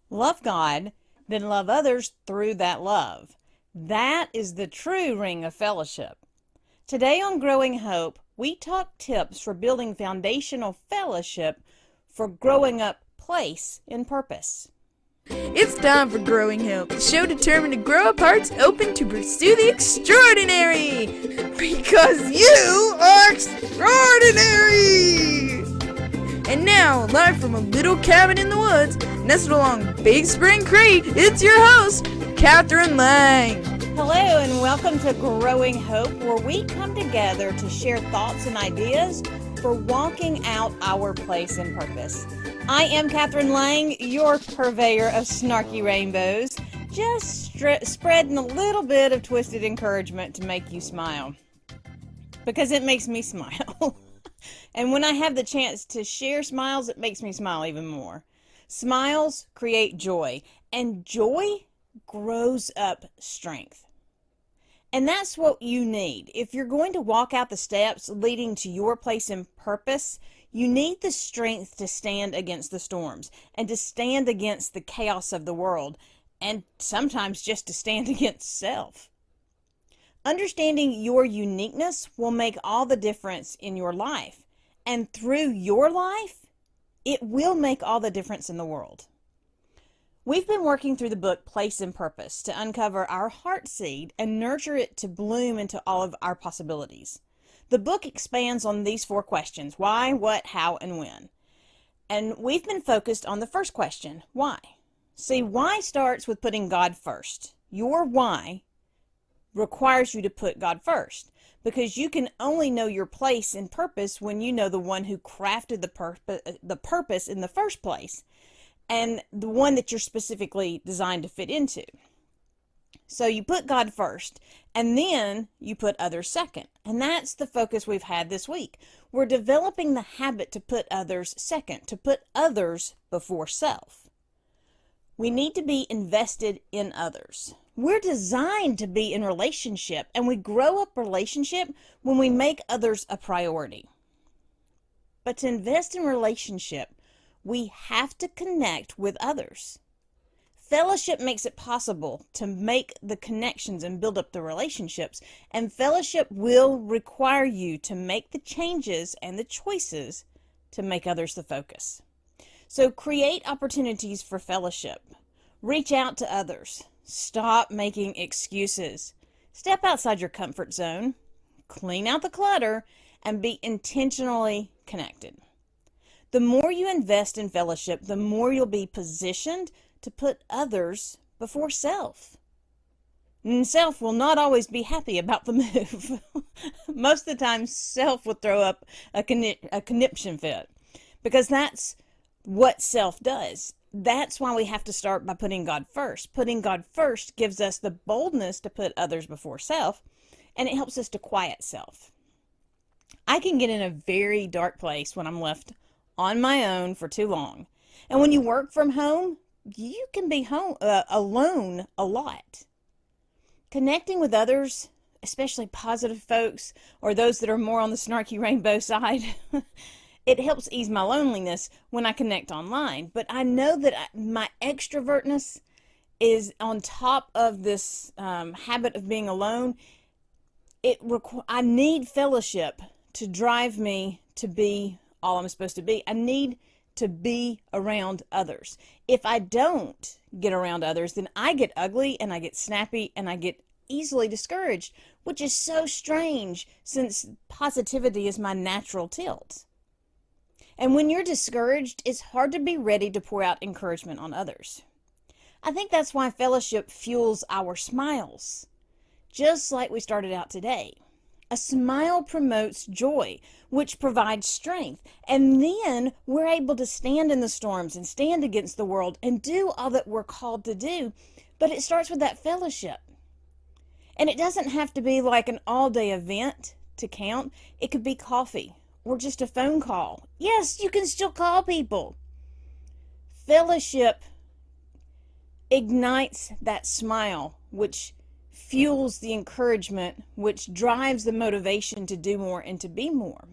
Love God, then love others through that love. That is the true ring of fellowship. Today on Growing Hope, we talk tips for building foundational fellowship for growing up place in purpose. It's time for Growing Hope, the show determined to grow up hearts open to pursue the extraordinary. Because you are extraordinary! And now, live from a little cabin in the woods, nestled along Big Spring Creek, it's your host, Kathryn Lang. Hello and welcome to Growing Hope, where we come together to share thoughts and ideas for walking out our place in purpose. I am Kathryn Lang, your purveyor of snarky rainbows, just spreading a little bit of twisted encouragement to make you smile, because it makes me smile. And when I have the chance to share smiles, it makes me smile even more. Smiles create joy, and joy grows up strength. And that's what you need. If you're going to walk out the steps leading to your place in purpose, you need the strength to stand against the storms and to stand against the chaos of the world, and sometimes just to stand against self. Understanding your uniqueness will make all the difference in your life. And through your life, it will make all the difference in the world. We've been working through the book Place and Purpose to uncover our heart seed and nurture it to bloom into all of our possibilities. The book expands on these 4 questions: why, what, how, and when. And we've been focused on the first question, why. See, why starts with putting God first. Your why requires you to put God first, because you can only know your place in purpose when you know the one who crafted the purpose in the first place, and the one that you're specifically designed to fit into. So you put God first, and then you put others second. And that's the focus we've had this week. We're developing the habit to put others second, to put others before self. We need to be invested in others. We're designed to be in relationship, and we grow up relationship when we make others a priority. But to invest in relationship, we have to connect with others. Fellowship makes it possible to make the connections and build up the relationships, and fellowship will require you to make the changes and the choices to make others the focus. So create opportunities for fellowship. Reach out to others. Stop making excuses. Step outside your comfort zone. Clean out the clutter and be intentionally connected. The more you invest in fellowship, the more you'll be positioned to put others before self. And self will not always be happy about the move. Most of the time, self will throw up a conniption fit, because that's what self does. That's why we have to start by putting God first. Putting God first gives us the boldness to put others before self, and it helps us to quiet self. I can get in a very dark place when I'm left on my own for too long. And when you work from home, you can be alone a lot. Connecting with others, especially positive folks or those that are more on the snarky rainbow side, it helps ease my loneliness when I connect online. But I know that my extrovertness is on top of this habit of being alone. I need fellowship to drive me to be all I'm supposed to be. I need to be around others. If I don't get around others, then I get ugly and I get snappy and I get easily discouraged, which is so strange since positivity is my natural tilt. And when you're discouraged, it's hard to be ready to pour out encouragement on others. I think that's why fellowship fuels our smiles, just like we started out today. A smile promotes joy, which provides strength. And then we're able to stand in the storms and stand against the world and do all that we're called to do. But it starts with that fellowship. And it doesn't have to be like an all-day event to count. It could be coffee or just a phone call. Yes, you can still call people. Fellowship ignites that smile, which fuels the encouragement, which drives the motivation to do more and to be more.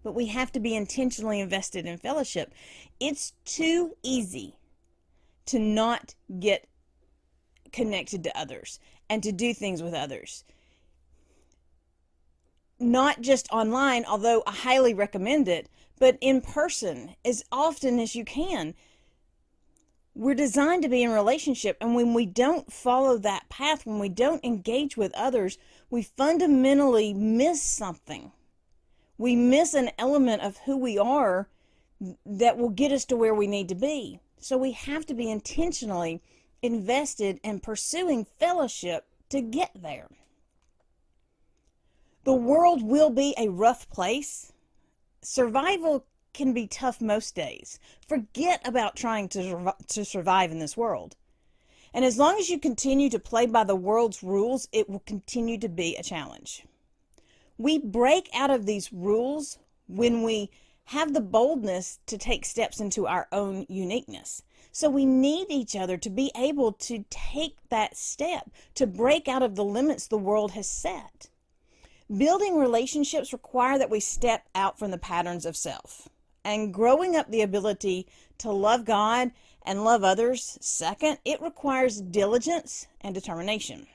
But we have to be intentionally invested in fellowship. It's too easy to not get connected to others and to do things with others. Not just online, although I highly recommend it, but in person as often as you can. We're designed to be in relationship, and when we don't follow that path, when we don't engage with others, we fundamentally miss something. We miss an element of who we are that will get us to where we need to be. So we have to be intentionally invested in pursuing fellowship to get there. The world will be a rough place. Survival can be tough most days. Forget about trying to survive in this world. And as long as you continue to play by the world's rules, it will continue to be a challenge. We break out of these rules when we have the boldness to take steps into our own uniqueness. So we need each other to be able to take that step, to break out of the limits the world has set. Building relationships require that we step out from the patterns of self. And growing up the ability to love God and love others, second, it requires diligence and determination.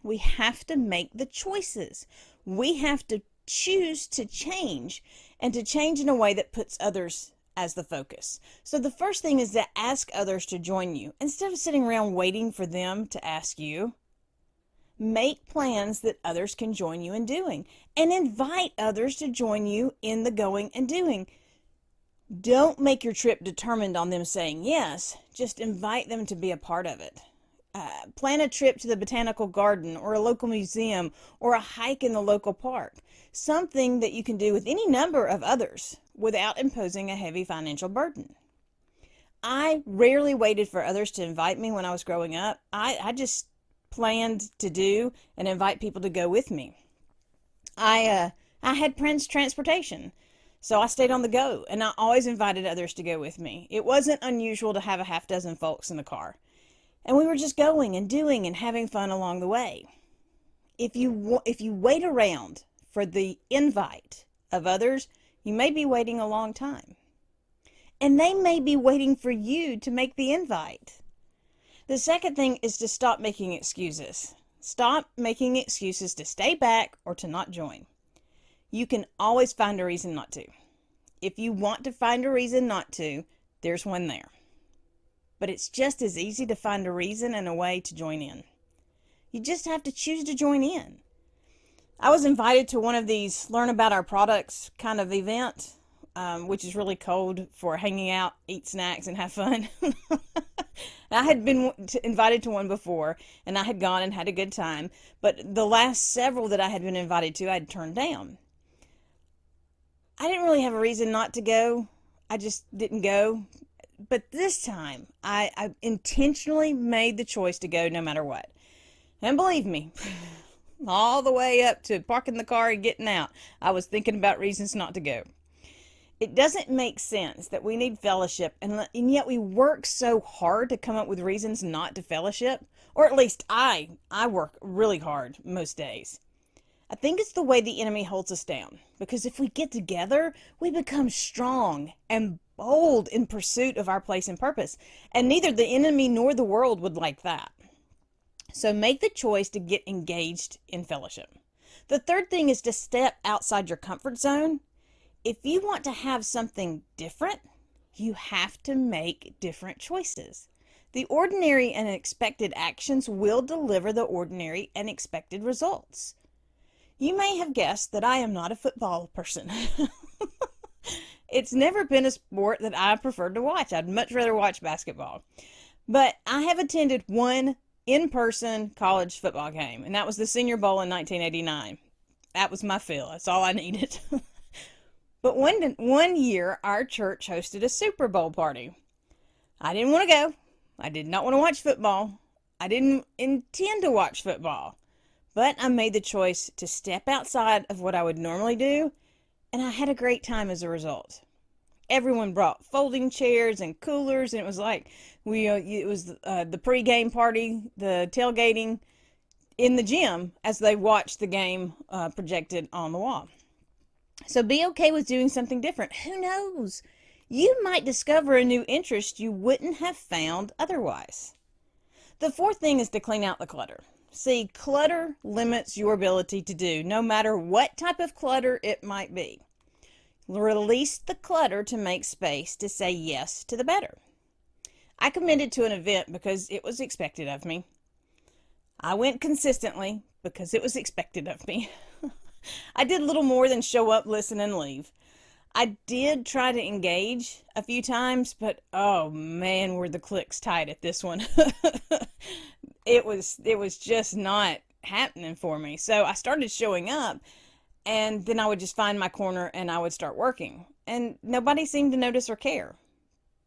We have to make the choices. We have to choose to change, and to change in a way that puts others as the focus. So the first thing is to ask others to join you. Instead of sitting around waiting for them to ask you, make plans that others can join you in doing, and invite others to join you in the going and doing. Don't make your trip determined on them saying yes. Just invite them to be a part of it. Plan a trip to the botanical garden or a local museum or a hike in the local park. Something that you can do with any number of others without imposing a heavy financial burden. I rarely waited for others to invite me when I was growing up. I just planned to do and invite people to go with me. I had transportation. So I stayed on the go, and I always invited others to go with me. It wasn't unusual to have a half dozen folks in the car. And we were just going and doing and having fun along the way. If you wait around for the invite of others, you may be waiting a long time. And they may be waiting for you to make the invite. The second thing is to stop making excuses. Stop making excuses to stay back or to not join. You can always find a reason not to. If you want to find a reason not to, there's one there. But it's just as easy to find a reason and a way to join in. You just have to choose to join in. I was invited to one of these learn about our products kind of event, which is really code for hanging out, eat snacks, and have fun. I had been invited to one before, and I had gone and had a good time. But the last several that I had been invited to, I had turned down. I didn't really have a reason not to go. I just didn't go. But this time, I intentionally made the choice to go no matter what. And believe me, all the way up to parking the car and getting out, I was thinking about reasons not to go. It doesn't make sense that we need fellowship, and yet we work so hard to come up with reasons not to fellowship. Or at least I work really hard most days. I think it's the way the enemy holds us down, because if we get together, we become strong and bold in pursuit of our place and purpose, and neither the enemy nor the world would like that. So make the choice to get engaged in fellowship. The third thing is to step outside your comfort zone. If you want to have something different, you have to make different choices. The ordinary and expected actions will deliver the ordinary and expected results. You may have guessed that I am not a football person. It's never been a sport that I preferred to watch. I'd much rather watch basketball. But I have attended one in-person college football game, and that was the Senior Bowl in 1989. That was my fill. That's all I needed. But one year, our church hosted a Super Bowl party. I didn't want to go. I did not want to watch football. I didn't intend to watch football. But I made the choice to step outside of what I would normally do, and I had a great time as a result. Everyone brought folding chairs and coolers, and it was like it was the pregame party, the tailgating in the gym as they watched the game projected on the wall. So be okay with doing something different. Who knows? You might discover a new interest you wouldn't have found otherwise. The fourth thing is to clean out the clutter. See, clutter limits your ability to do, no matter what type of clutter it might be. Release the clutter to make space to say yes to the better. I committed to an event because it was expected of me. I went consistently because it was expected of me. I did little more than show up, listen, and leave. I did try to engage a few times, but oh man, were the clicks tight at this one. It was just not happening for me. So I started showing up, and then I would just find my corner and I would start working. And nobody seemed to notice or care.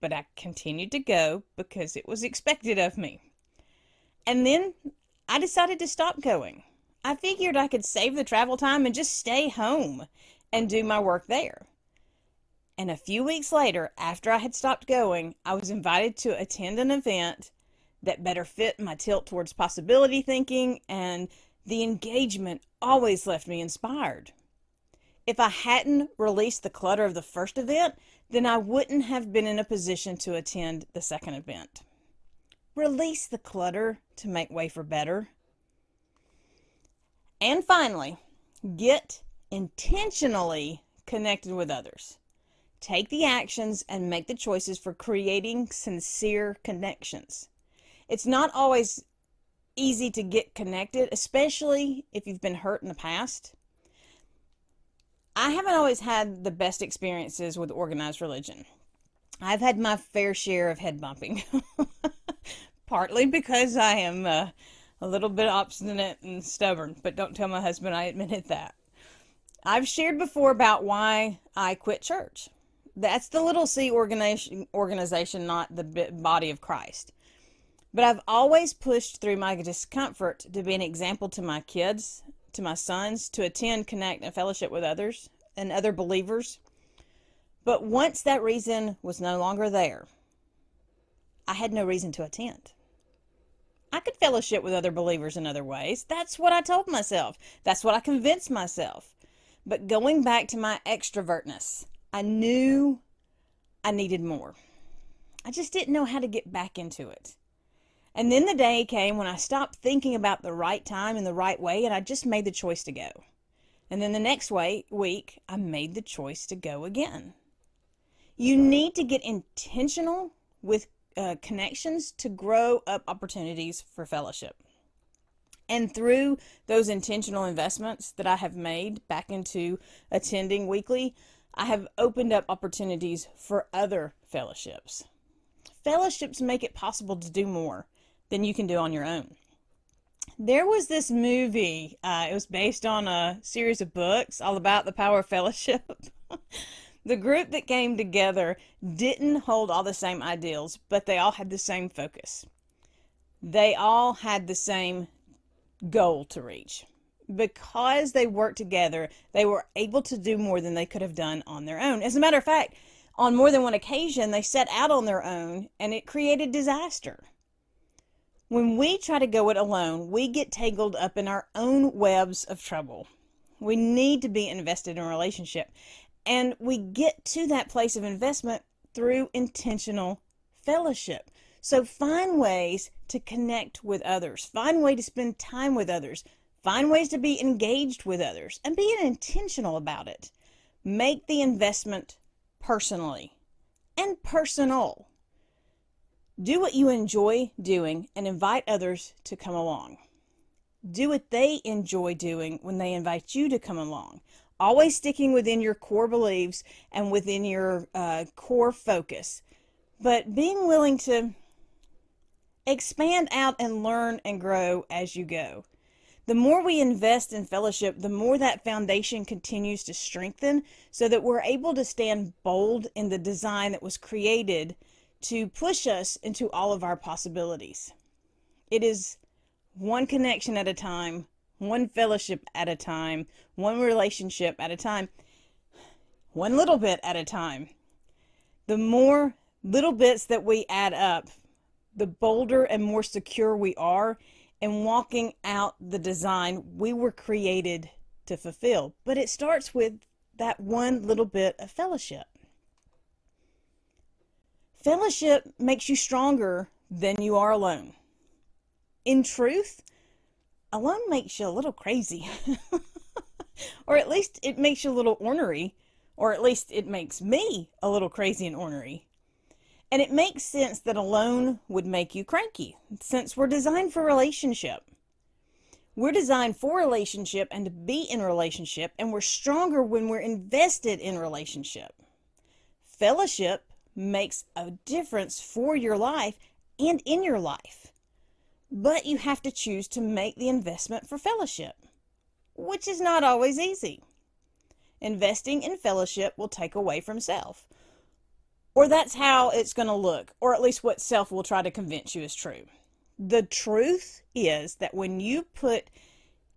But I continued to go because it was expected of me. And then I decided to stop going. I figured I could save the travel time and just stay home and do my work there. And a few weeks later, after I had stopped going, I was invited to attend an event that better fit my tilt towards possibility thinking, and the engagement always left me inspired. If I hadn't released the clutter of the first event, then I wouldn't have been in a position to attend the second event. Release the clutter to make way for better. And finally, get intentionally connected with others. Take the actions and make the choices for creating sincere connections. It's not always easy to get connected, especially if you've been hurt in the past. I haven't always had the best experiences with organized religion. I've had my fair share of head bumping, partly because I am a little bit obstinate and stubborn, but don't tell my husband I admitted that. I've shared before about why I quit church. That's the little C organization, not the body of Christ. But I've always pushed through my discomfort to be an example to my kids, to my sons, to attend, connect, and fellowship with others and other believers. But once that reason was no longer there, I had no reason to attend. I could fellowship with other believers in other ways. That's what I told myself. That's what I convinced myself. But going back to my extrovertness, I knew I needed more. I just didn't know how to get back into it. And then the day came when I stopped thinking about the right time and the right way, and I just made the choice to go. And then the next week, I made the choice to go again. You need to get intentional with connections to grow up opportunities for fellowship. And through those intentional investments that I have made back into attending weekly, I have opened up opportunities for other fellowships. Fellowships make it possible to do more than you can do on your own. There was this movie, it was based on a series of books all about the power of fellowship. The group that came together didn't hold all the same ideals, but they all had the same focus. They all had the same goal to reach. Because they worked together, they were able to do more than they could have done on their own. As a matter of fact, on more than one occasion, they set out on their own, and it created disaster. When we try to go it alone, we get tangled up in our own webs of trouble. We need to be invested in a relationship, and we get to that place of investment through intentional fellowship. So find ways to connect with others. Find ways to spend time with others. Find ways to be engaged with others, and be intentional about it. Make the investment personally and personal. Do what you enjoy doing and invite others to come along. Do what they enjoy doing when they invite you to come along. Always sticking within your core beliefs and within your core focus, but being willing to expand out and learn and grow as you go. The more we invest in fellowship, the more that foundation continues to strengthen so that we're able to stand bold in the design that was created to push us into all of our possibilities. It is one connection at a time, one fellowship at a time, one relationship at a time, one little bit at a time. The more little bits that we add up, the bolder and more secure we are in walking out the design we were created to fulfill. But it starts with that one little bit of fellowship. Fellowship makes you stronger than you are alone. In truth, alone makes you a little crazy. Or at least it makes you a little ornery. Or at least it makes me a little crazy and ornery. And it makes sense that alone would make you cranky, since we're designed for relationship. We're designed for relationship and to be in relationship, and we're stronger when we're invested in relationship. Fellowship makes a difference for your life and in your life. But you have to choose to make the investment for fellowship, which is not always easy. Investing in fellowship will take away from self. Or that's how it's going to look, or at least what self will try to convince you is true. The truth is that when you put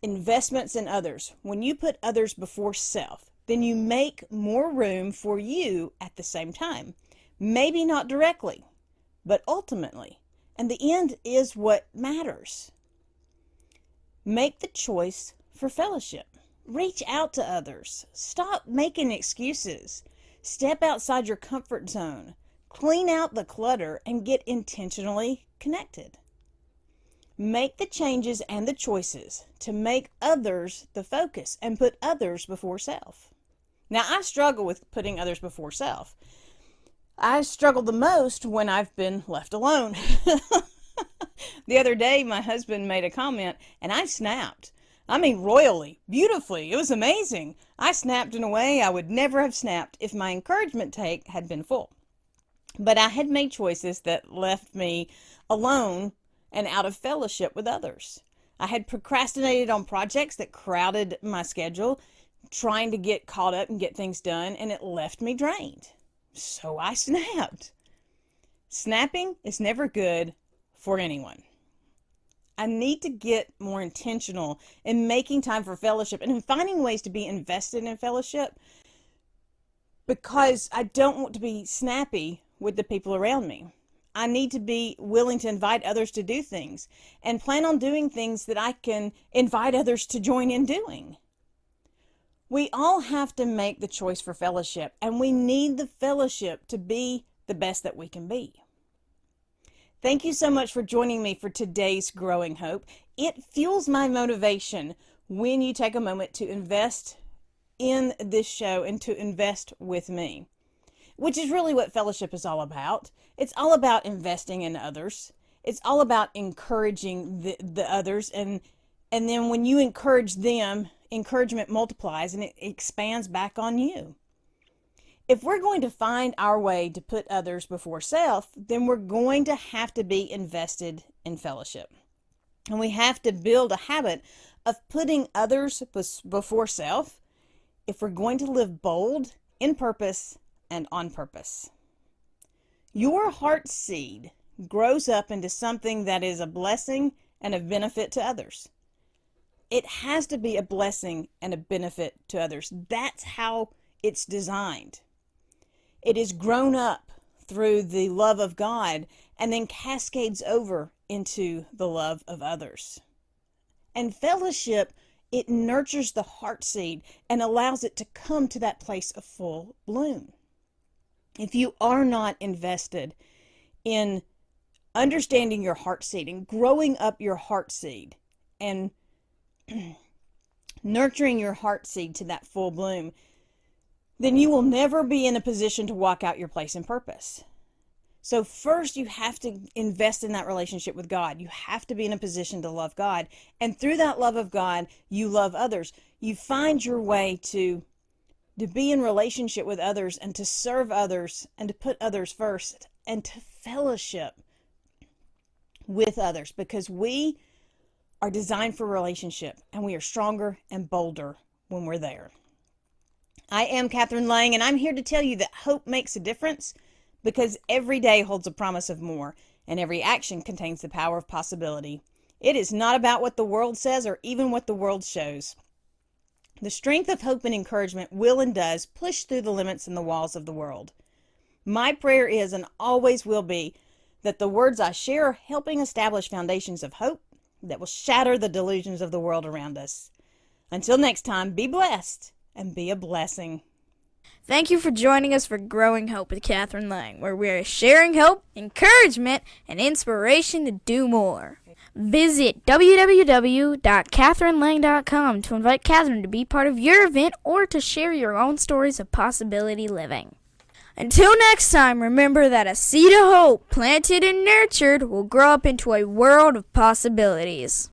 investments in others, when you put others before self, then you make more room for you at the same time. Maybe not directly, but ultimately. And the end is what matters. Make the choice for fellowship. Reach out to others. Stop making excuses. Step outside your comfort zone. Clean out the clutter and get intentionally connected. Make the changes and the choices to make others the focus and put others before self. Now, I struggle with putting others before self. I struggle the most when I've been left alone. The other day, my husband made a comment and I snapped. I mean, royally, beautifully. It was amazing. I snapped in a way I would never have snapped if my encouragement tank had been full. But I had made choices that left me alone and out of fellowship with others. I had procrastinated on projects that crowded my schedule, trying to get caught up and get things done, and it left me drained. So I snapped. Snapping is never good for anyone. I need to get more intentional in making time for fellowship and in finding ways to be invested in fellowship, because I don't want to be snappy with the people around me. I need to be willing to invite others to do things and plan on doing things that I can invite others to join in doing. We all have to make the choice for fellowship, and we need the fellowship to be the best that we can be. Thank you so much for joining me for today's Growing Hope. It fuels my motivation when you take a moment to invest in this show and to invest with me, which is really what fellowship is all about. It's all about investing in others. It's all about encouraging the others. And then when you encourage them, encouragement multiplies and it expands back on you. If we're going to find our way to put others before self, then we're going to have to be invested in fellowship. And we have to build a habit of putting others before self if we're going to live bold, in purpose, and on purpose. Your heart seed grows up into something that is a blessing and a benefit to others. It has to be a blessing and a benefit to others. That's how it's designed. It is grown up through the love of God and then cascades over into the love of others. And fellowship, it nurtures the heart seed and allows it to come to that place of full bloom. If you are not invested in understanding your heart seed and growing up your heart seed and nurturing your heart seed to that full bloom, then you will never be in a position to walk out your place and purpose. So first you have to invest in that relationship with God. You have to be in a position to love God. And through that love of God, you love others. You find your way to be in relationship with others and to serve others and to put others first and to fellowship with others, because we are designed for relationship and we are stronger and bolder when we're there. I am Kathryn Lang, and I'm here to tell you that hope makes a difference because every day holds a promise of more, and every action contains the power of possibility. It is not about what the world says or even what the world shows. The strength of hope and encouragement will and does push through the limits and the walls of the world. My prayer is and always will be that the words I share are helping establish foundations of hope that will shatter the delusions of the world around us. Until next time, be blessed and be a blessing. Thank you for joining us for Growing Hope with Kathryn Lang, where we are sharing hope, encouragement, and inspiration to do more. Visit www.kathrynlang.com to invite Kathryn to be part of your event or to share your own stories of possibility living. Until next time, remember that a seed of hope planted and nurtured will grow up into a world of possibilities.